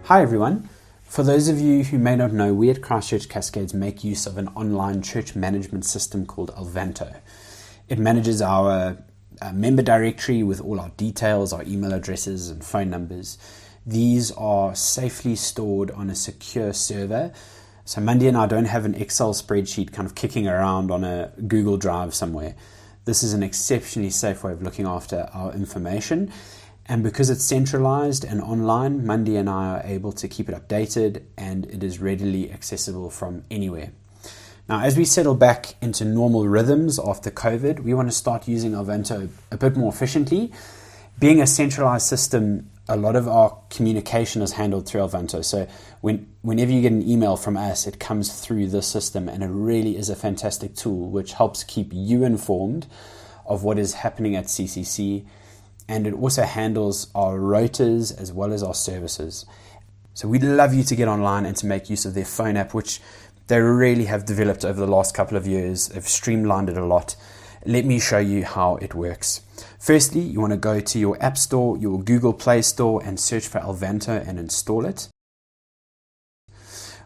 Hi everyone. For those of you who may not know, we at Christchurch Cascades make use of an online church management system called Elvanto. It manages our member directory with all our details, our email addresses and phone numbers. These are safely stored on a secure server. So Mandy and I don't have an Excel spreadsheet kind of kicking around on a Google Drive somewhere. This is an exceptionally safe way of looking after our information. And because it's centralized and online, Mandy and I are able to keep it updated and it is readily accessible from anywhere. Now, as we settle back into normal rhythms after COVID, we want to start using Elvanto a bit more efficiently. Being a centralized system, a lot of our communication is handled through Elvanto. So whenever you get an email from us, it comes through this system, and it really is a fantastic tool which helps keep you informed of what is happening at CCC. And it also handles our rotas as well as our services. So we'd love you to get online and to make use of their phone app, which they really have developed over the last couple of years. They've streamlined it a lot. Let me show you how it works. Firstly, you want to go to your App Store, your Google Play Store, and search for Elvanto and install it.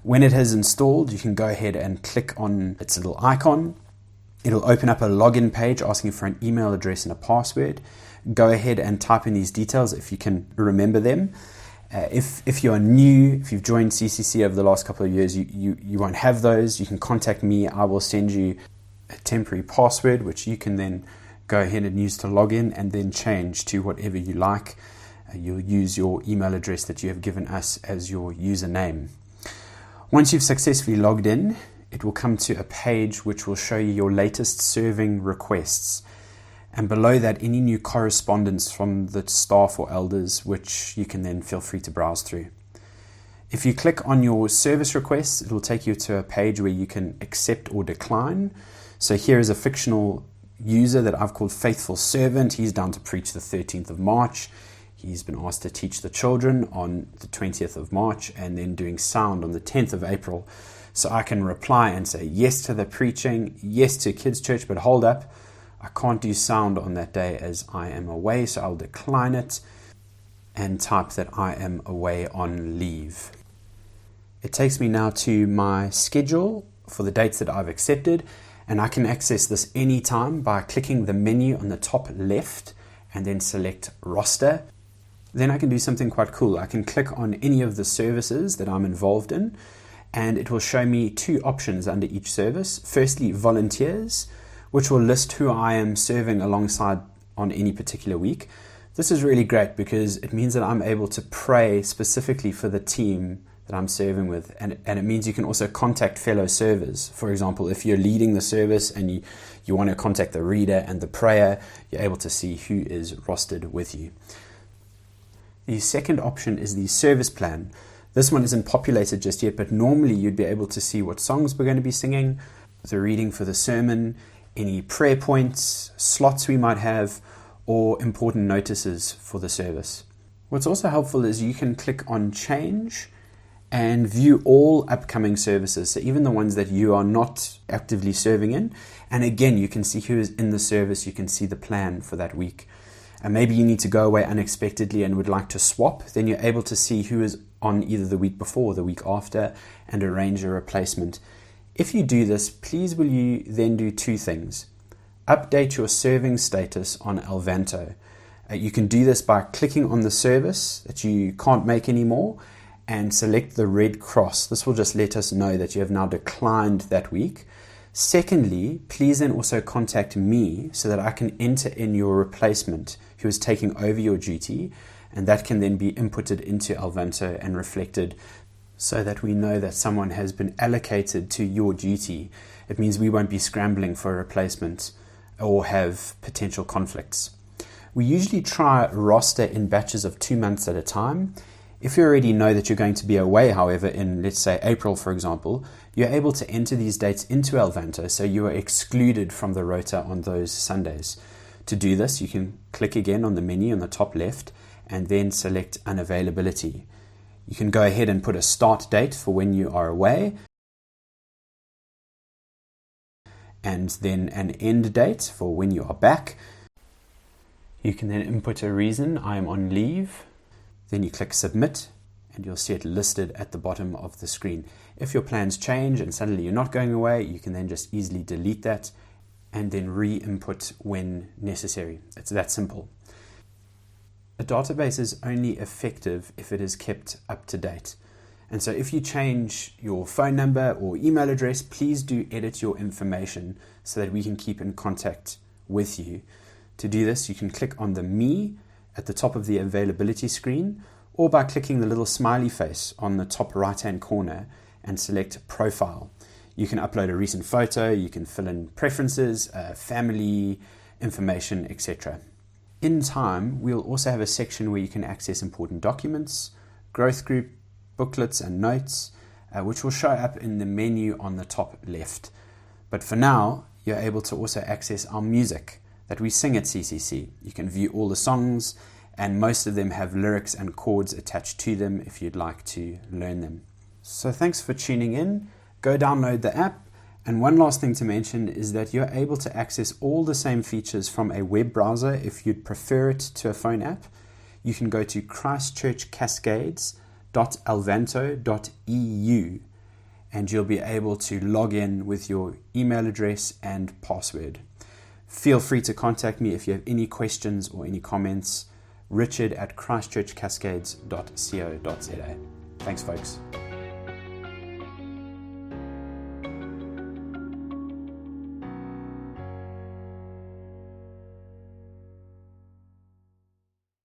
When it has installed, you can go ahead and click on its little icon. It'll open up a login page asking for an email address and a password. Go ahead and type in these details if you can remember them. If you are new, if you've joined CCC over the last couple of years, you won't have those. You can contact me. I will send you a temporary password, which you can then go ahead and use to log in and then change to whatever you like. You'll use your email address that you have given us as your username. Once you've successfully logged in, it will come to a page which will show you your latest serving requests. And below that, any new correspondence from the staff or elders, which you can then feel free to browse through. If you click on your service requests, it will take you to a page where you can accept or decline. So here is a fictional user that I've called Faithful Servant. He's down to preach the 13th of March. He's been asked to teach the children on the 20th of March and then doing sound on the 10th of April. So I can reply and say yes to the preaching, yes to kids' church, but hold up. I can't do sound on that day as I am away, so I'll decline it and type that I am away on leave. It takes me now to my schedule for the dates that I've accepted, and I can access this anytime by clicking the menu on the top left and then select roster. Then I can do something quite cool. I can click on any of the services that I'm involved in, and it will show me two options under each service. Firstly, volunteers, which will list who I am serving alongside on any particular week. This is really great because it means that I'm able to pray specifically for the team that I'm serving with. And it means you can also contact fellow servers. For example, if you're leading the service and you want to contact the reader and the prayer, you're able to see who is rostered with you. The second option is the service plan. This one isn't populated just yet, but normally you'd be able to see what songs we're going to be singing, the reading for the sermon, any prayer points, slots we might have, or important notices for the service. What's also helpful is you can click on change and view all upcoming services, so even the ones that you are not actively serving in. And again, you can see who is in the service, you can see the plan for that week. And maybe you need to go away unexpectedly and would like to swap, then you're able to see who is on either the week before or the week after and arrange a replacement. If you do this, please will you then do two things. Update your serving status on Elvanto. You can do this by clicking on the service that you can't make anymore and select the red cross. This will just let us know that you have now declined that week. Secondly, please then also contact me so that I can enter in your replacement who is taking over your duty, and that can then be inputted into Elvanto and reflected so that we know that someone has been allocated to your duty. It means we won't be scrambling for a replacement or have potential conflicts. We usually try roster in batches of 2 months at a time. If you already know that you're going to be away, however, in, let's say, April, for example, you're able to enter these dates into Elvanto, so you are excluded from the rota on those Sundays. To do this, you can click again on the menu on the top left and then select Unavailability. You can go ahead and put a start date for when you are away and then an end date for when you are back. You can then input a reason, I am on leave. Then you click Submit and you'll see it listed at the bottom of the screen. If your plans change and suddenly you're not going away, you can then just easily delete that and then re-input when necessary. It's that simple. A database is only effective if it is kept up to date. And so if you change your phone number or email address, please do edit your information so that we can keep in contact with you. To do this, you can click on the Me at the top of the availability screen, or by clicking the little smiley face on the top right-hand corner and select Profile. You can upload a recent photo, you can fill in preferences, family information, etc. In time, we'll also have a section where you can access important documents, growth group, booklets and notes, which will show up in the menu on the top left. But for now, you're able to also access our music that we sing at CCC. You can view all the songs, and most of them have lyrics and chords attached to them if you'd like to learn them. So thanks for tuning in. Go download the app. And one last thing to mention is that you're able to access all the same features from a web browser if you'd prefer it to a phone app. You can go to christchurchcascades.elvanto.eu and you'll be able to log in with your email address and password. Feel free to contact me if you have any questions or any comments. Richard@christchurchcascades.co.za. Thanks, folks.